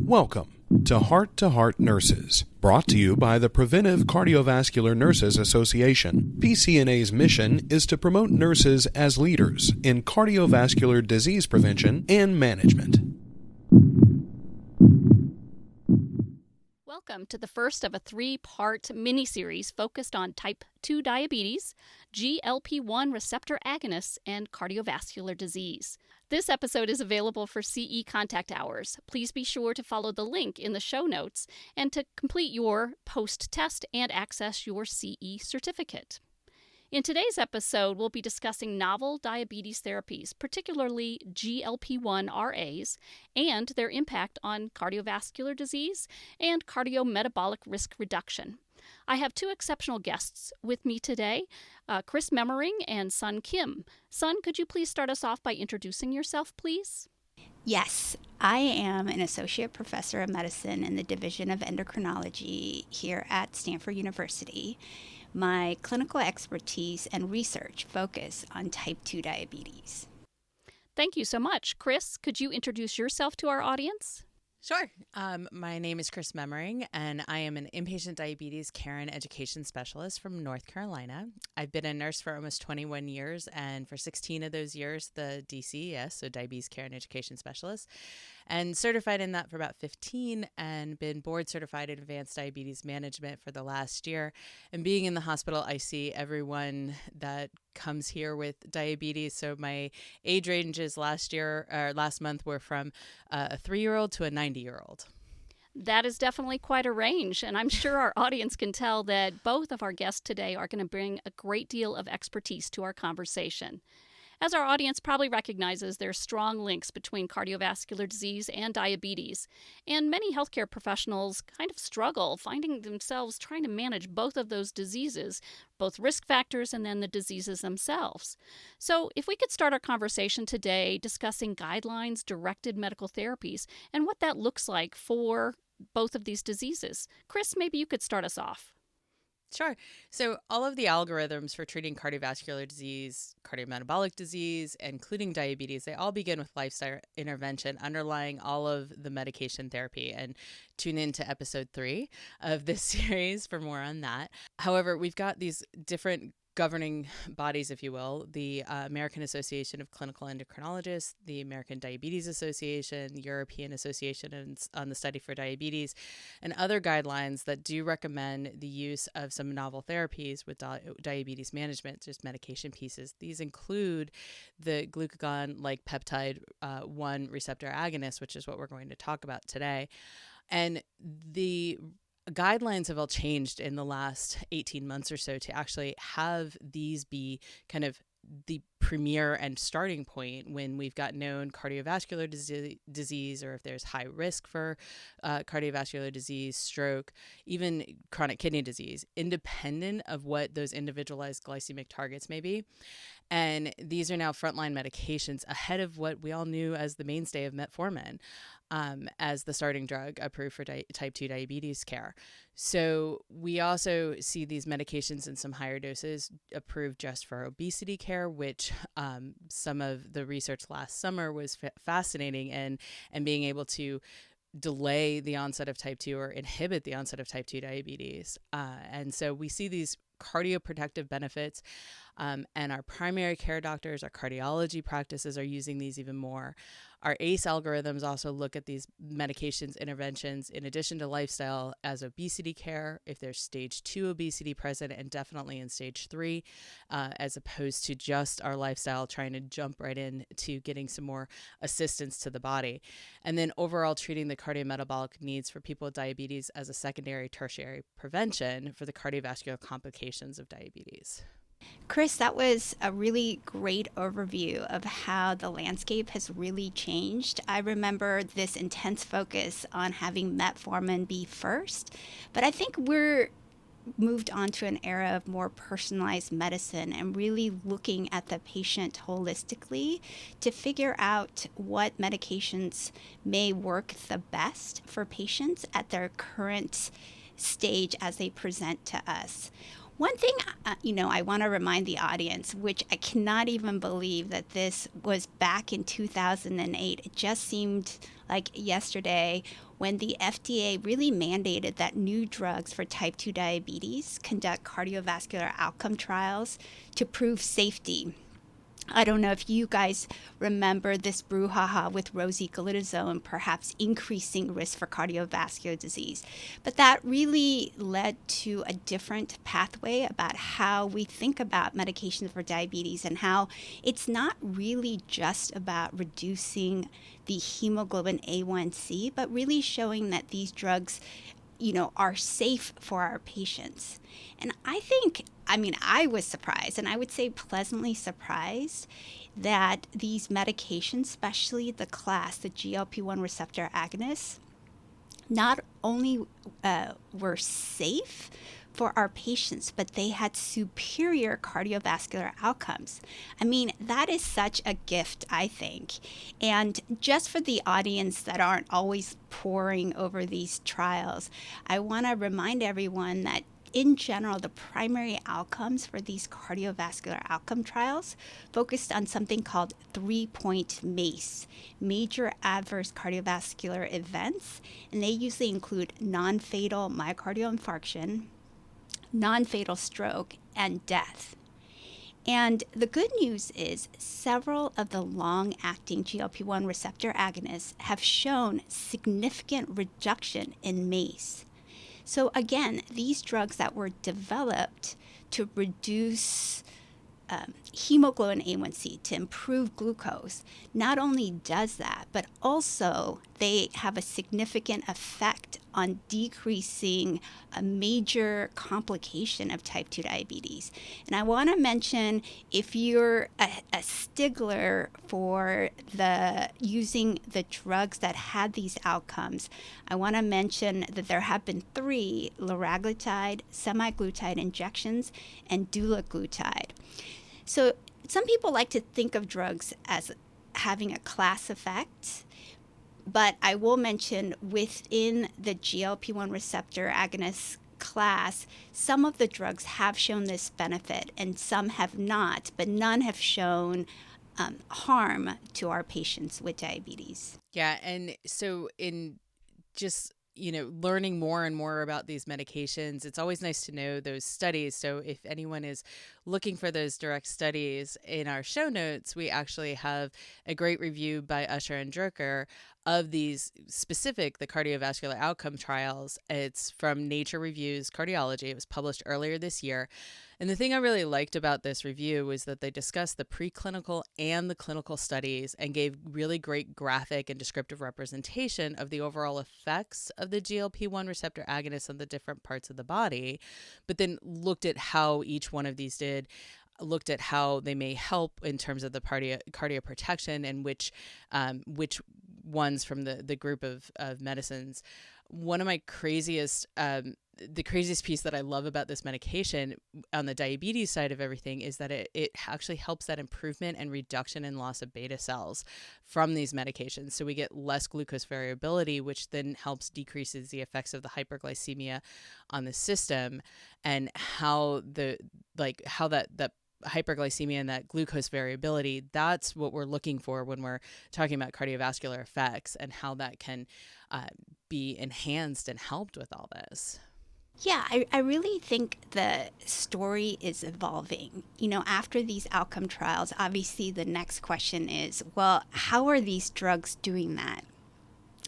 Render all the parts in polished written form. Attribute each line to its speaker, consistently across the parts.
Speaker 1: Welcome to Heart Nurses, brought to you by the Preventive Cardiovascular Nurses Association. PCNA's mission is to promote nurses as leaders in cardiovascular disease prevention and management.
Speaker 2: Welcome to the first of a three-part mini-series focused on type 2 diabetes, GLP-1 receptor agonists, and cardiovascular disease. This episode is available for CE contact hours. Please be sure to follow the link in the show notes and to complete your post-test and access your CE certificate. In today's episode, we'll be discussing novel diabetes therapies, particularly GLP-1 RAs, and their impact on cardiovascular disease and cardiometabolic risk reduction. I have two exceptional guests with me today, Chris Memering and Sun Kim. Sun, could you please start us off by introducing yourself, please?
Speaker 3: Yes, I am an associate professor of medicine in the Division of Endocrinology here at Stanford University. My clinical expertise and research focus on type 2 diabetes.
Speaker 2: Thank you so much. Chris, could you introduce yourself to our audience?
Speaker 4: Sure. My name is Chris Memering, and I am an inpatient diabetes care and education specialist from North Carolina. I've been a nurse for almost 21 years, and for 16 of those years, the DCES, so Diabetes Care and Education Specialist, and certified in that for about 15, and been board certified in advanced diabetes management for the last year. And being in the hospital, I see everyone that comes here with diabetes. So my age ranges last month were from a 3-year-old to a 90-year-old.
Speaker 2: That is definitely quite a range, and I'm sure our audience can tell that both of our guests today are going to bring a great deal of expertise to our conversation. As our audience probably recognizes, there are strong links between cardiovascular disease and diabetes, and many healthcare professionals kind of struggle finding themselves trying to manage both of those diseases, both risk factors and then the diseases themselves. So if we could start our conversation today discussing guidelines, directed medical therapies, and what that looks like for both of these diseases. Chris, maybe you could start us off.
Speaker 4: Sure. So all of the algorithms for treating cardiovascular disease, cardiometabolic disease, including diabetes, they all begin with lifestyle intervention underlying all of the medication therapy. And tune in to episode 3 of this series for more on that. However, we've got these different governing bodies, if you will, the American Association of Clinical Endocrinologists, the American Diabetes Association, European Association on the Study for Diabetes, and other guidelines that do recommend the use of some novel therapies with diabetes management, just medication pieces. These include the glucagon-like peptide 1 receptor agonist, which is what we're going to talk about today. And the guidelines have all changed in the last 18 months or so to actually have these be kind of the premier and starting point when we've got known cardiovascular disease, or if there's high risk for cardiovascular disease, stroke, even chronic kidney disease, independent of what those individualized glycemic targets may be. And these are now frontline medications ahead of what we all knew as the mainstay of metformin as the starting drug approved for type 2 diabetes care. So we also see these medications in some higher doses approved just for obesity care, which some of the research last summer was fascinating, and being able to delay the onset of type 2 or inhibit the onset of type 2 diabetes. And so we see these cardioprotective benefits, and our primary care doctors, our cardiology practices are using these even more. Our AACE algorithms also look at these medications interventions in addition to lifestyle as obesity care, if there's stage 2 obesity present, and definitely in stage 3, as opposed to just our lifestyle trying to jump right in to getting some more assistance to the body. And then overall treating the cardiometabolic needs for people with diabetes as a secondary, tertiary prevention for the cardiovascular complications of diabetes.
Speaker 3: Chris, that was a really great overview of how the landscape has really changed. I remember this intense focus on having metformin be first, but I think we're moved on to an era of more personalized medicine and really looking at the patient holistically to figure out what medications may work the best for patients at their current stage as they present to us. One thing, I want to remind the audience, which I cannot even believe that this was back in 2008. It just seemed like yesterday when the FDA really mandated that new drugs for type 2 diabetes conduct cardiovascular outcome trials to prove safety. I don't know if you guys remember this brouhaha with rosiglitazone perhaps increasing risk for cardiovascular disease. But that really led to a different pathway about how we think about medications for diabetes and how it's not really just about reducing the hemoglobin A1C, but really showing that these drugs are safe for our patients. And I was surprised, and I would say pleasantly surprised, that these medications, especially the class, the GLP-1 receptor agonists, not only were safe for our patients, but they had superior cardiovascular outcomes. That is such a gift, I think. And just for the audience that aren't always poring over these trials, I want to remind everyone that in general, the primary outcomes for these cardiovascular outcome trials focused on something called 3-point MACE, major adverse cardiovascular events, and they usually include non-fatal myocardial infarction, non-fatal stroke, and death. And the good news is several of the long-acting GLP-1 receptor agonists have shown significant reduction in MACE. So again, these drugs that were developed to reduce hemoglobin A1C, to improve glucose, not only does that, but also they have a significant effect on decreasing a major complication of type 2 diabetes. And I want to mention, if you're a stickler for using the drugs that had these outcomes, I want to mention that there have been 3 liraglutide, semaglutide injections, and dulaglutide. So some people like to think of drugs as having a class effect, but I will mention within the GLP-1 receptor agonist class, some of the drugs have shown this benefit and some have not, but none have shown harm to our patients with diabetes.
Speaker 4: Yeah, and so in just learning more and more about these medications, it's always nice to know those studies. So if anyone is looking for those direct studies, in our show notes, we actually have a great review by Usher and Drucker of these specific, the cardiovascular outcome trials. It's from Nature Reviews Cardiology. It was published earlier this year. And the thing I really liked about this review was that they discussed the preclinical and the clinical studies and gave really great graphic and descriptive representation of the overall effects of the GLP-1 receptor agonists on the different parts of the body, but then looked at how each one of these looked at how they may help in terms of the cardioprotection and which ones from the group of medicines. One of my the craziest piece that I love about this medication on the diabetes side of everything is that it actually helps that improvement and reduction in loss of beta cells from these medications. So we get less glucose variability, which then helps decreases the effects of the hyperglycemia on the system, and how that hyperglycemia and that glucose variability, that's what we're looking for when we're talking about cardiovascular effects and how that can be enhanced and helped with all this.
Speaker 3: Yeah, I really think the story is evolving. After these outcome trials, obviously the next question is, well, how are these drugs doing that?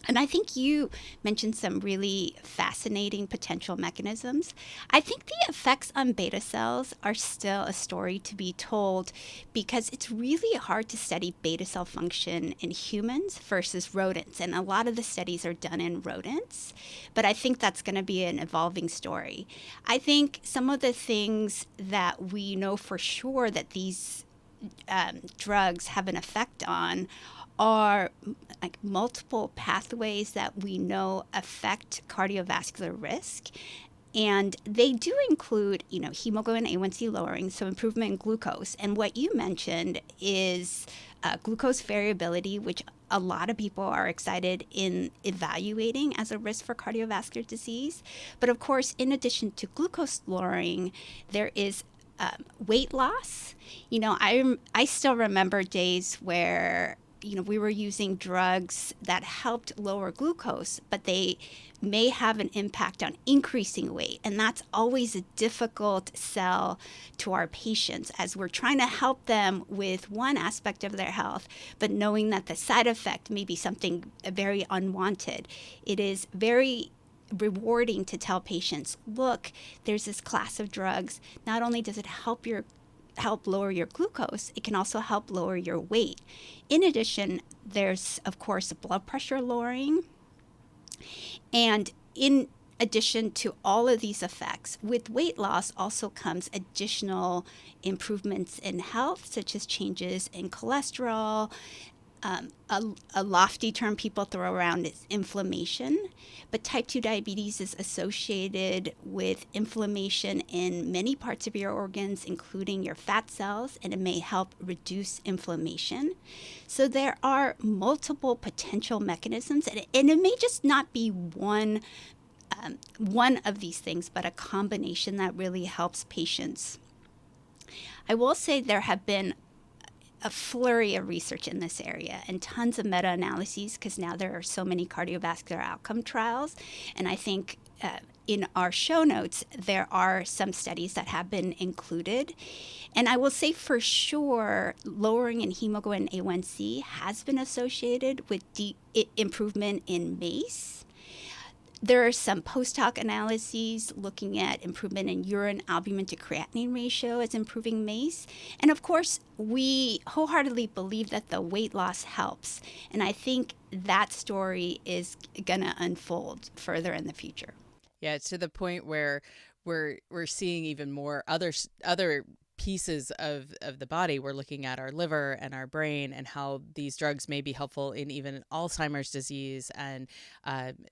Speaker 3: And I think you mentioned some really fascinating potential mechanisms. I think the effects on beta cells are still a story to be told because it's really hard to study beta cell function in humans versus rodents. And a lot of the studies are done in rodents, but I think that's going to be an evolving story. I think some of the things that we know for sure that these drugs have an effect on are like multiple pathways that we know affect cardiovascular risk. And they do include, hemoglobin A1C lowering, so improvement in glucose. And what you mentioned is glucose variability, which a lot of people are excited in evaluating as a risk for cardiovascular disease. But of course, in addition to glucose lowering, there is weight loss. I still remember days where we were using drugs that helped lower glucose, but they may have an impact on increasing weight. And that's always a difficult sell to our patients as we're trying to help them with one aspect of their health, but knowing that the side effect may be something very unwanted. It is very rewarding to tell patients, look, there's this class of drugs. Not only does it help lower your glucose, it can also help lower your weight. In addition, there's, of course, blood pressure lowering. And in addition to all of these effects, with weight loss also comes additional improvements in health, such as changes in cholesterol. A lofty term people throw around is inflammation, but type 2 diabetes is associated with inflammation in many parts of your organs, including your fat cells, and it may help reduce inflammation. So there are multiple potential mechanisms, and it may just not be one of these things, but a combination that really helps patients. I will say there have been a flurry of research in this area and tons of meta-analyses because now there are so many cardiovascular outcome trials. And I think in our show notes, there are some studies that have been included. And I will say for sure, lowering in hemoglobin A1C has been associated with improvement in MACE. There are some post-hoc analyses looking at improvement in urine albumin to creatinine ratio as improving MACE. And of course, we wholeheartedly believe that the weight loss helps. And I think that story is going to unfold further in the future.
Speaker 4: Yeah, it's to the point where we're seeing even more other pieces of the body. We're looking at our liver and our brain and how these drugs may be helpful in even Alzheimer's disease and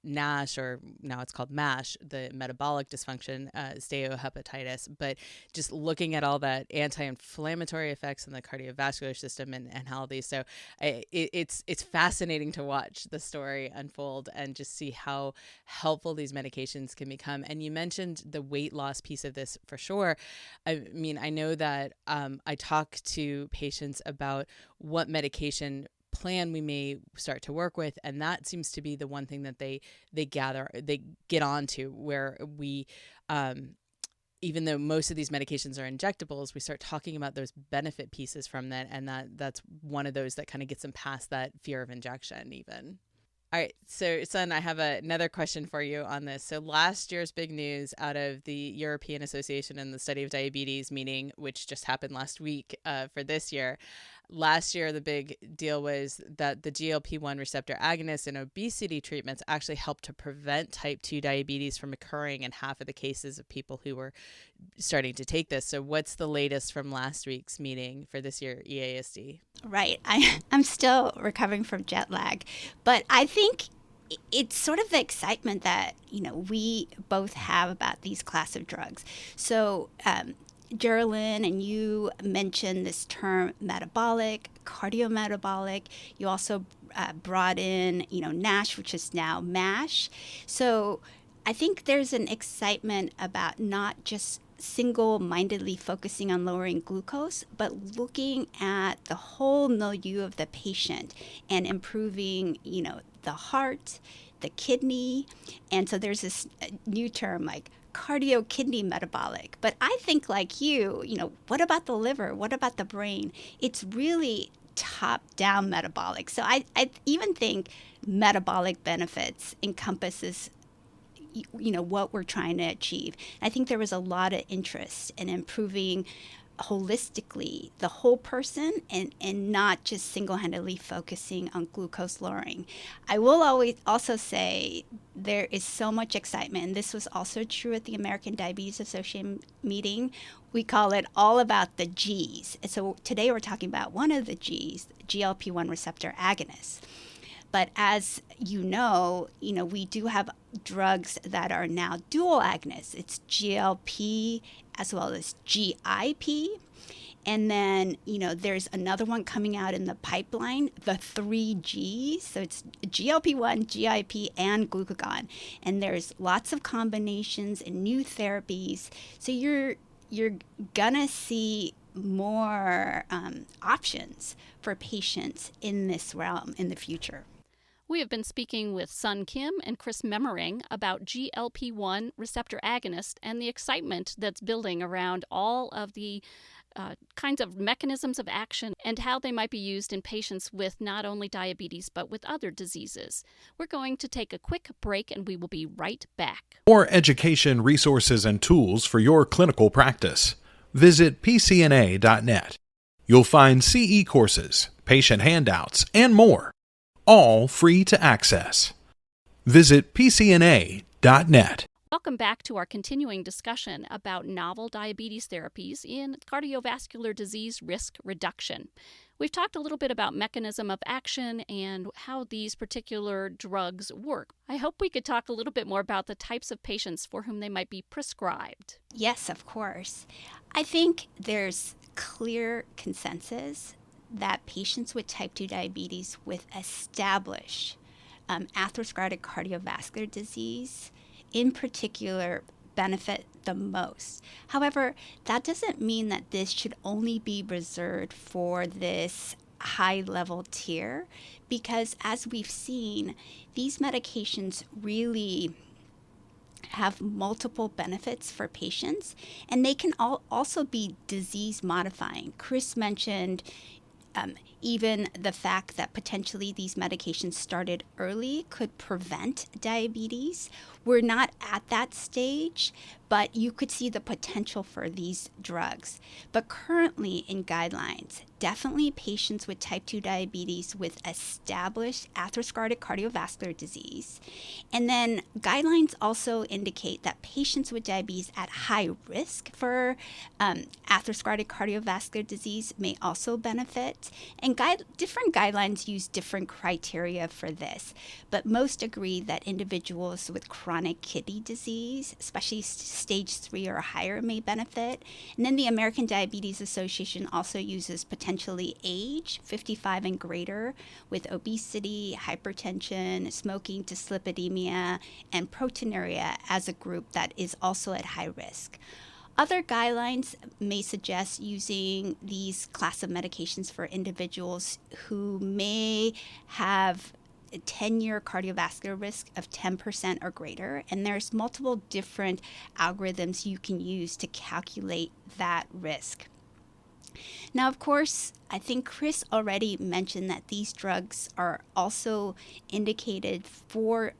Speaker 4: NASH, or now it's called MASH, the metabolic dysfunction, steatohepatitis. But just looking at all that anti-inflammatory effects in the cardiovascular system and how these, so it's fascinating to watch the story unfold and just see how helpful these medications can become. And you mentioned the weight loss piece of this for sure. I mean, I know that I talk to patients about what medication plan we may start to work with, and that seems to be the one thing that they get onto, where we even though most of these medications are injectables, we start talking about those benefit pieces from that, and that's one of those that kind of gets them past that fear of injection even. All right, so Sun, I have another question for you on this. So last year's big news out of the European Association and the Study of Diabetes meeting, which just happened last week for this year. Last year, the big deal was that the GLP-1 receptor agonists in obesity treatments actually helped to prevent type 2 diabetes from occurring in half of the cases of people who were starting to take this. So what's the latest from last week's meeting for this year EASD?
Speaker 3: Right. I'm still recovering from jet lag, but I think it's sort of the excitement that, we both have about these class of drugs. So, Geraldine and you mentioned this term metabolic, cardiometabolic. You also brought in, NASH, which is now MASH. So I think there's an excitement about not just single-mindedly focusing on lowering glucose, but looking at the whole milieu of the patient and improving, the heart, the kidney. And so there's this new term like cardio-kidney metabolic. But I think like you, what about the liver? What about the brain? It's really top-down metabolic. So I even think metabolic benefits encompasses what we're trying to achieve. I think there was a lot of interest in improving holistically the whole person and not just single-handedly focusing on glucose lowering. I will always also say there is so much excitement, and this was also true at the American Diabetes Association meeting. We call it all about the G's. And so today we're talking about one of the G's, GLP-1 receptor agonists. But as you know, we do have drugs that are now dual agonists. It's GLP as well as GIP. And then, there's another one coming out in the pipeline, the 3Gs. So it's GLP-1, GIP, and glucagon. And there's lots of combinations and new therapies. So you're gonna see more options for patients in this realm in the future.
Speaker 2: We have been speaking with Sun Kim and Chris Memering about GLP-1 receptor agonist and the excitement that's building around all of the kinds of mechanisms of action and how they might be used in patients with not only diabetes but with other diseases. We're going to take a quick break and we will be right back.
Speaker 1: More education, resources, and tools for your clinical practice. Visit pcna.net. You'll find CE courses, patient handouts, and more, all free to access. Visit pcna.net.
Speaker 2: Welcome back to our continuing discussion about novel diabetes therapies in cardiovascular disease risk reduction. We've talked a little bit about mechanism of action and how these particular drugs work. I hope we could talk a little bit more about the types of patients for whom they might be prescribed.
Speaker 3: Yes, of course. I think there's clear consensus that patients with type 2 diabetes with established atherosclerotic cardiovascular disease in particular benefit the most. However, that doesn't mean that this should only be reserved for this high-level tier, because as we've seen, these medications really have multiple benefits for patients, and they can also be disease modifying. Chris mentioned even the fact that potentially these medications started early could prevent diabetes. We're not at that stage, but you could see the potential for these drugs. But currently in guidelines, definitely patients with type 2 diabetes with established atherosclerotic cardiovascular disease. And then guidelines also indicate that patients with diabetes at high risk for atherosclerotic cardiovascular disease may also benefit. And different guidelines use different criteria for this, but most agree that individuals with chronic kidney disease, especially stage 3 or higher, may benefit. And then the American Diabetes Association also uses potentially age, 55 and greater, with obesity, hypertension, smoking, dyslipidemia, and proteinuria as a group that is also at high risk. Other guidelines may suggest using these class of medications for individuals who may have a 10-year cardiovascular risk of 10% or greater, and there's multiple different algorithms you can use to calculate that risk. Now, of course, I think Chris already mentioned that these drugs are also indicated for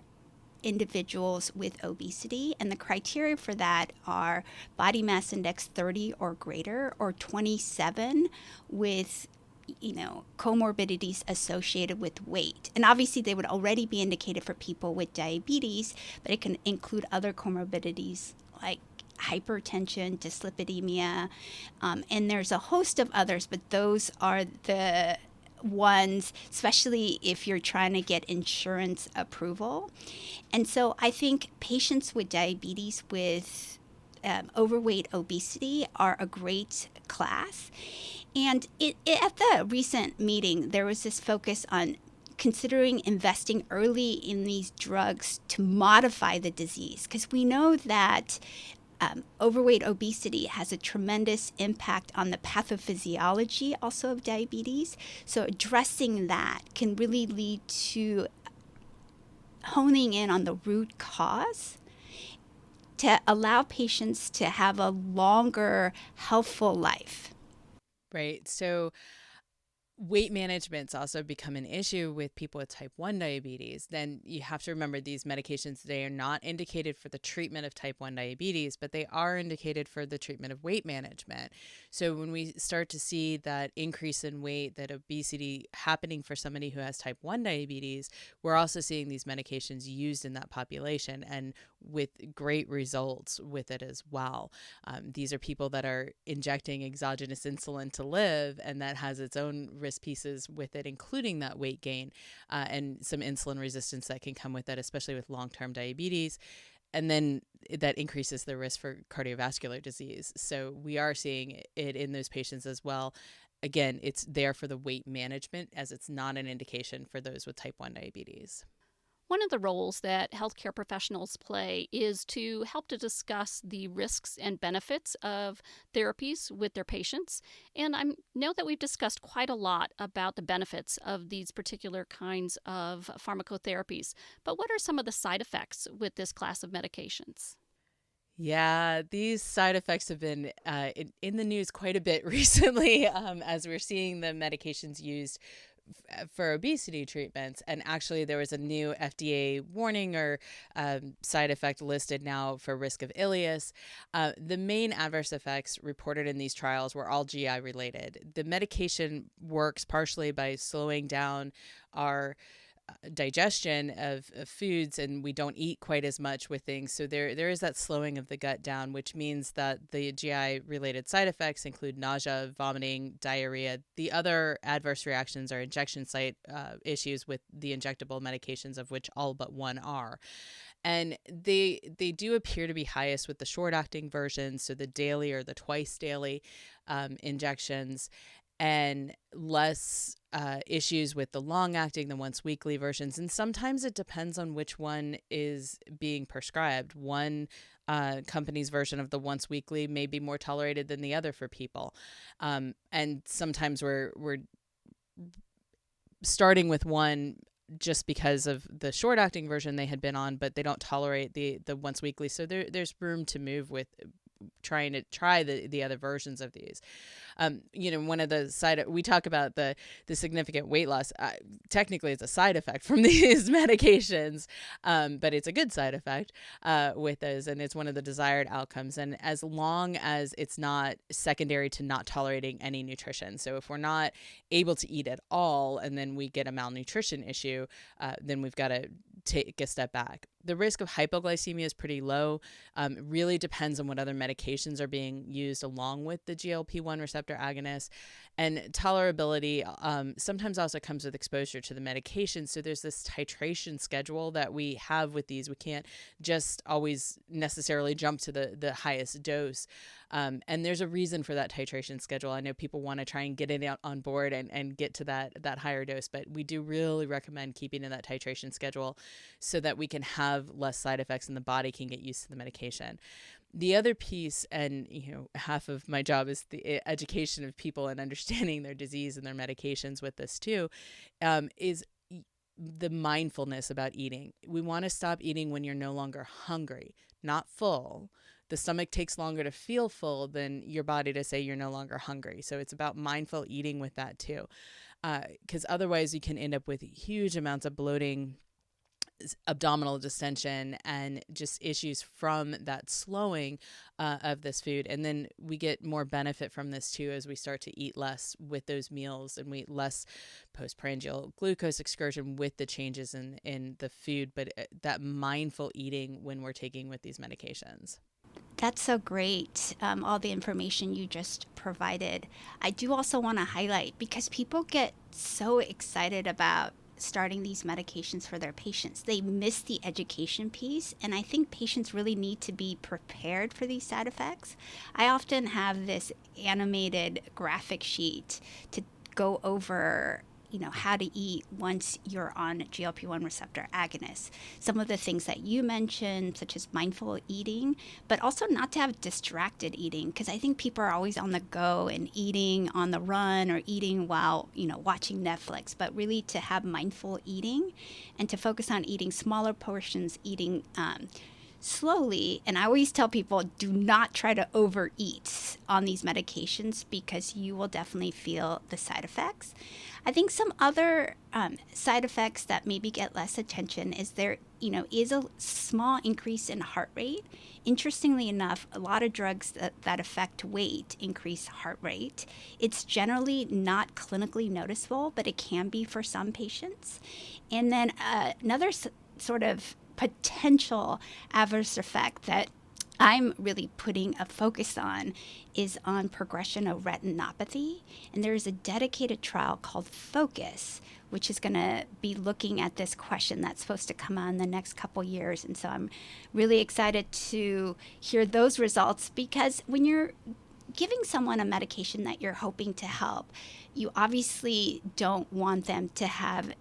Speaker 3: individuals with obesity, and the criteria for that are body mass index 30 or greater, or 27 with comorbidities associated with weight. And obviously they would already be indicated for people with diabetes, but it can include other comorbidities like hypertension, dyslipidemia, and there's a host of others, but those are the ones, especially if you're trying to get insurance approval. And so I think patients with diabetes with overweight, obesity are a great class. And at the recent meeting, there was this focus on considering investing early in these drugs to modify the disease, because we know that overweight, obesity has a tremendous impact on the pathophysiology also of diabetes. So addressing that can really lead to honing in on the root cause to allow patients to have a longer, healthful life.
Speaker 4: Right. So weight management's also become an issue with people with type 1 diabetes. Then you have to remember these medications today are not indicated for the treatment of type 1 diabetes, but they are indicated for the treatment of weight management. So when we start to see that increase in weight, that obesity happening for somebody who has type 1 diabetes, we're also seeing these medications used in that population. And with great results with it as well. These are people that are injecting exogenous insulin to live, and that has its own risk pieces with it, including that weight gain and some insulin resistance that can come with it, especially with long-term diabetes. And then that increases the risk for cardiovascular disease. So we are seeing it in those patients as well. Again, it's there for the weight management, as it's not an indication for those with type 1 diabetes.
Speaker 2: One of the roles that healthcare professionals play is to help to discuss the risks and benefits of therapies with their patients. And I know that we've discussed quite a lot about the benefits of these particular kinds of pharmacotherapies. But what are some of the side effects with this class of medications?
Speaker 4: Yeah, these side effects have been in the news quite a bit recently as we're seeing the medications used for obesity treatments. And actually, there was a new FDA warning or side effect listed now for risk of ileus. The main adverse effects reported in these trials were all GI related. The medication works partially by slowing down our digestion of foods, and we don't eat quite as much with things. So there is that slowing of the gut down, which means that the GI related side effects include nausea, vomiting, diarrhea. The other adverse reactions are injection site issues with the injectable medications, of which all but one are. And they do appear to be highest with the short-acting versions, so the daily or the twice daily injections, and less issues with the long-acting, the once-weekly versions. And sometimes it depends on which one is being prescribed. One company's version of the once-weekly may be more tolerated than the other for people. And sometimes we're starting with one just because of the short-acting version they had been on, but they don't tolerate the once-weekly. So there's room to move with trying to try the other versions of these. One of the we talk about the significant weight loss. Technically, it's a side effect from these medications, but it's a good side effect with those, and it's one of the desired outcomes. And as long as it's not secondary to not tolerating any nutrition, so if we're not able to eat at all, and then we get a malnutrition issue, then we've got to take a step back. The risk of hypoglycemia is pretty low. It really depends on what other medications are being used along with the GLP-1 receptor agonists. And tolerability sometimes also comes with exposure to the medication. So there's this titration schedule that we have with these. We can't just always necessarily jump to the highest dose. And there's a reason for that titration schedule. I know people want to try and get it on board and get to that higher dose, but we do really recommend keeping in that titration schedule so that we can have less side effects and the body can get used to the medication. The other piece, and half of my job is the education of people and understanding their disease and their medications with this too, is the mindfulness about eating. We want to stop eating when you're no longer hungry, not full. The stomach takes longer to feel full than your body to say you're no longer hungry. So it's about mindful eating with that too. Because otherwise you can end up with huge amounts of bloating, abdominal distension, and just issues from that slowing of this food. And then we get more benefit from this too as we start to eat less with those meals, and we eat less postprandial glucose excursion with the changes in the food, but that mindful eating when we're taking with these medications.
Speaker 3: That's so great, all the information you just provided. I do also want to highlight, because people get so excited about starting these medications for their patients, they miss the education piece, and I think patients really need to be prepared for these side effects. I often have this animated graphic sheet to go over how to eat once you're on GLP-1 receptor agonists. Some of the things that you mentioned, such as mindful eating, but also not to have distracted eating, because I think people are always on the go and eating on the run or eating while, watching Netflix, but really to have mindful eating and to focus on eating smaller portions, eating slowly. And I always tell people, do not try to overeat on these medications, because you will definitely feel the side effects. I think some other side effects that maybe get less attention is there, is a small increase in heart rate. Interestingly enough, a lot of drugs that affect weight increase heart rate. It's generally not clinically noticeable, but it can be for some patients. And then another sort of potential adverse effect that I'm really putting a focus on is on progression of retinopathy. And there is a dedicated trial called FOCUS, which is going to be looking at this question that's supposed to come on in the next couple years. And so I'm really excited to hear those results, because when you're giving someone a medication that you're hoping to help, you obviously don't want them to have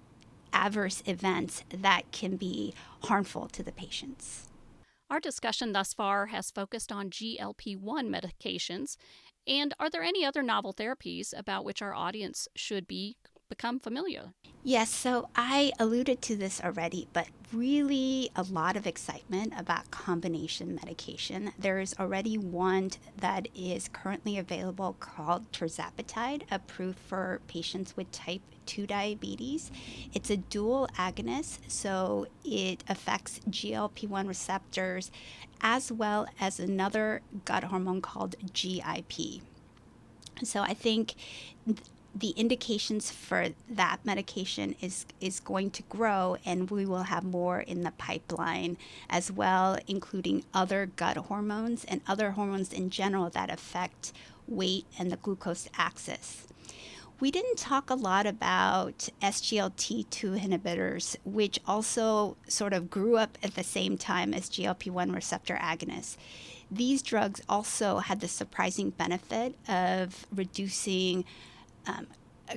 Speaker 3: adverse events that can be harmful to the patients.
Speaker 2: Our discussion thus far has focused on GLP-1 medications. And are there any other novel therapies about which our audience should become familiar?
Speaker 3: Yes, so I alluded to this already, but really a lot of excitement about combination medication. There is already one that is currently available called tirzepatide, approved for patients with type 2 diabetes. It's a dual agonist, so it affects GLP-1 receptors as well as another gut hormone called GIP. So I think the indications for that medication is going to grow, and we will have more in the pipeline as well, including other gut hormones and other hormones in general that affect weight and the glucose axis. We didn't talk a lot about SGLT2 inhibitors, which also sort of grew up at the same time as GLP-1 receptor agonists. These drugs also had the surprising benefit of reducing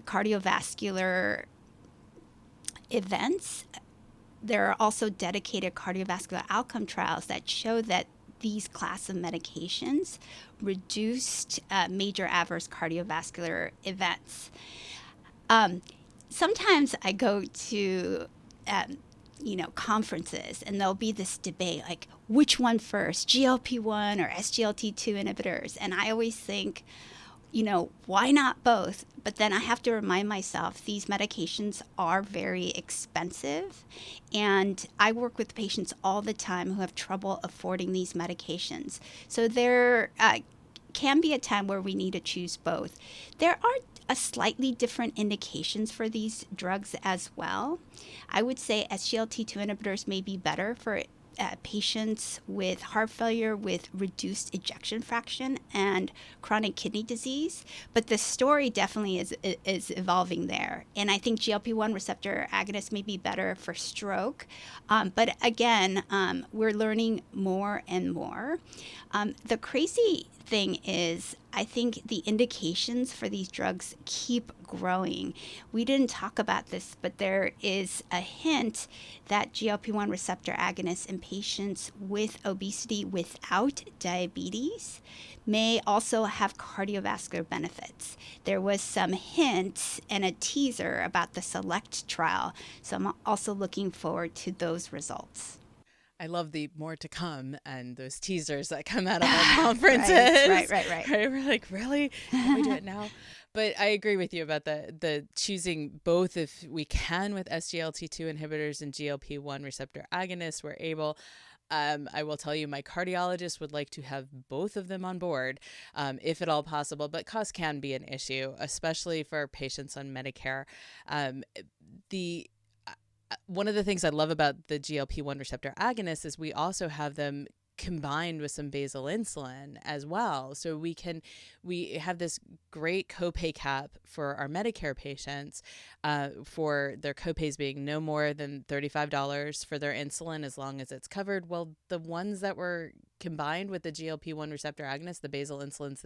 Speaker 3: cardiovascular events. There are also dedicated cardiovascular outcome trials that show that these class of medications reduced major adverse cardiovascular events. Sometimes I go to conferences, and there'll be this debate like, which one first, GLP-1 or SGLT2 inhibitors? And I always think, why not both? But then I have to remind myself these medications are very expensive. And I work with patients all the time who have trouble affording these medications. So there can be a time where we need to choose both. There are a slightly different indications for these drugs as well. I would say SGLT2 inhibitors may be better for patients with heart failure with reduced ejection fraction and chronic kidney disease, but the story definitely is evolving there. And I think GLP-1 receptor agonists may be better for stroke, but again, we're learning more and more. The crazy thing is, I think the indications for these drugs keep growing. We didn't talk about this, but there is a hint that GLP-1 receptor agonists in patients with obesity without diabetes may also have cardiovascular benefits. There was some hints and a teaser about the SELECT trial, so I'm also looking forward to those results.
Speaker 4: I love the more to come and those teasers that come out of our conferences.
Speaker 3: Right.
Speaker 4: We're like, really? Can we do it now? But I agree with you about the choosing both if we can with SGLT2 inhibitors and GLP-1 receptor agonists. We're able. I will tell you, my cardiologist would like to have both of them on board, if at all possible, but cost can be an issue, especially for patients on Medicare. One of the things I love about the GLP-1 receptor agonists is we also have them combined with some basal insulin as well. So we have this great copay cap for our Medicare patients, for their copays being no more than $35 for their insulin as long as it's covered. Well, the ones that were combined with the GLP-1 receptor agonist, the basal insulins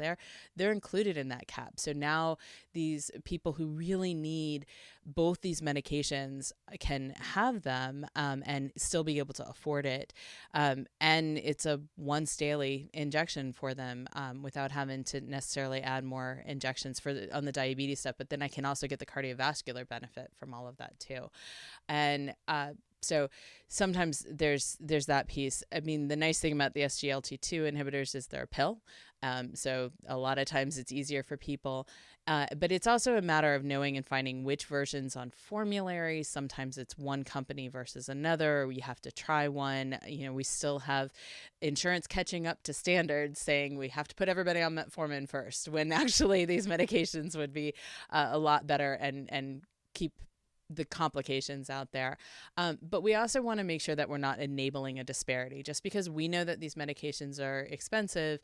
Speaker 4: they're included in that cap. So now these people who really need both these medications can have them and still be able to afford it. And it's a once daily injection for them without having to necessarily add more injections on the diabetes stuff. But then I can also get the cardiovascular benefit from all of that too. And so sometimes there's that piece. I mean, the nice thing about the SGLT2 inhibitors is they're a pill. So a lot of times it's easier for people. But it's also a matter of knowing and finding which versions on formulary. Sometimes it's one company versus another. You have to try one. We still have insurance catching up to standards saying we have to put everybody on metformin first, when actually these medications would be a lot better and keep the complications out there. But we also want to make sure that we're not enabling a disparity. Just because we know that these medications are expensive,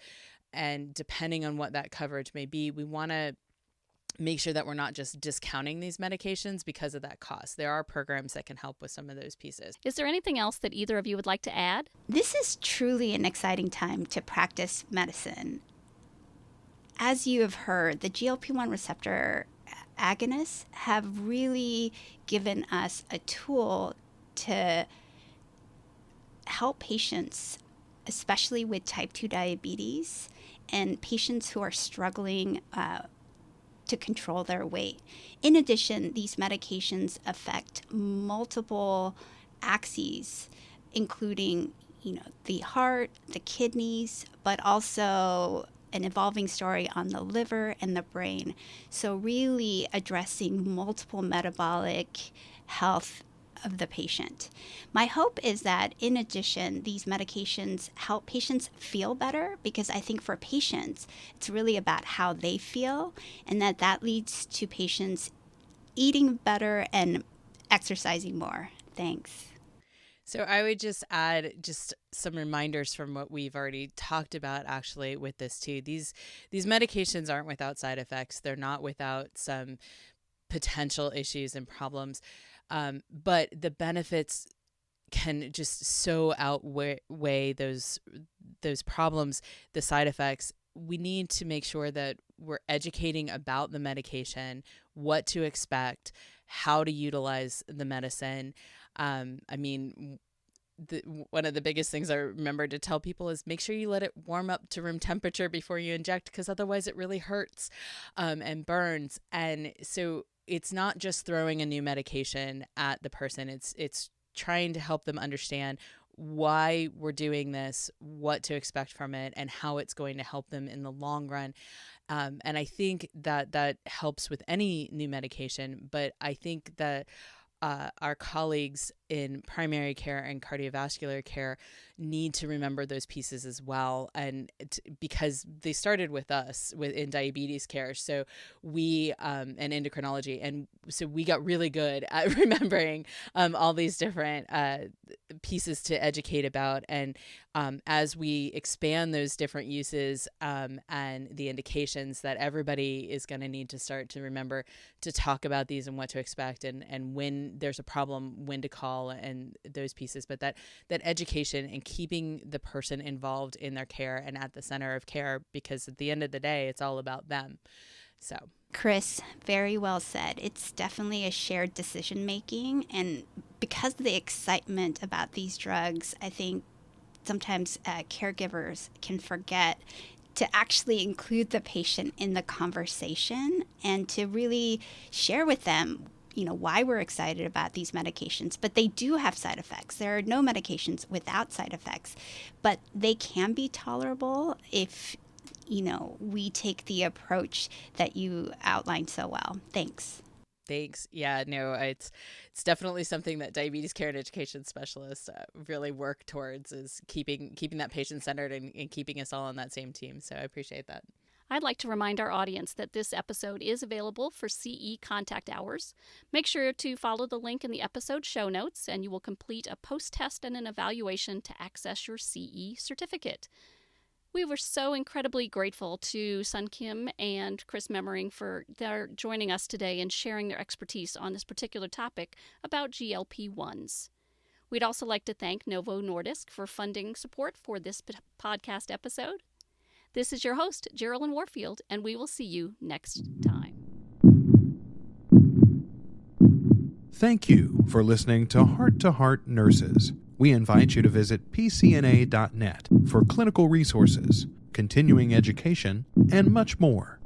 Speaker 4: and depending on what that coverage may be, we want to make sure that we're not just discounting these medications because of that cost. There are programs that can help with some of those pieces.
Speaker 2: Is there anything else that either of you would like to add?
Speaker 3: This is truly an exciting time to practice medicine. As you have heard, the GLP-1 receptor agonists have really given us a tool to help patients, especially with type 2 diabetes and patients who are struggling to control their weight. In addition, these medications affect multiple axes, including, the heart, the kidneys, but also an evolving story on the liver and the brain. So really addressing multiple metabolic health of the patient. My hope is that in addition, these medications help patients feel better, because I think for patients, it's really about how they feel, and that leads to patients eating better and exercising more. Thanks.
Speaker 4: So I would just add just some reminders from what we've already talked about actually with this too. These medications aren't without side effects. They're not without some potential issues and problems. But the benefits can just so outweigh those problems, the side effects. We need to make sure that we're educating about the medication, what to expect, how to utilize the medicine. One of the biggest things I remember to tell people is make sure you let it warm up to room temperature before you inject, because otherwise it really hurts and burns. And so it's not just throwing a new medication at the person. It's trying to help them understand why we're doing this, what to expect from it, and how it's going to help them in the long run. And I think that helps with any new medication. But I think that our colleagues in primary care and cardiovascular care need to remember those pieces as well, and because they started with us in diabetes care, so we and endocrinology, and so we got really good at remembering all these different pieces to educate about, and as we expand those different uses and the indications, that everybody is going to need to start to remember to talk about these and what to expect, and when there's a problem, when to call, and those pieces. But that education and keeping the person involved in their care and at the center of care, because at the end of the day, it's all about them. So,
Speaker 3: Chris, very well said. It's definitely a shared decision making, and because of the excitement about these drugs, I think sometimes caregivers can forget to actually include the patient in the conversation and to really share with them why we're excited about these medications. But they do have side effects. There are no medications without side effects, but they can be tolerable if, we take the approach that you outlined so well. Thanks.
Speaker 4: Thanks. Yeah, no, it's definitely something that diabetes care and education specialists really work towards, is keeping that patient centered and keeping us all on that same team. So I appreciate that.
Speaker 2: I'd like to remind our audience that this episode is available for CE contact hours. Make sure to follow the link in the episode show notes, and you will complete a post-test and an evaluation to access your CE certificate. We were so incredibly grateful to Sun Kim and Chris Memering for their joining us today and sharing their expertise on this particular topic about GLP-1s. We'd also like to thank Novo Nordisk for funding support for this podcast episode. This is your host, Geraldine Warfield, and we will see you next time.
Speaker 1: Thank you for listening to Heart Nurses. We invite you to visit pcna.net for clinical resources, continuing education, and much more.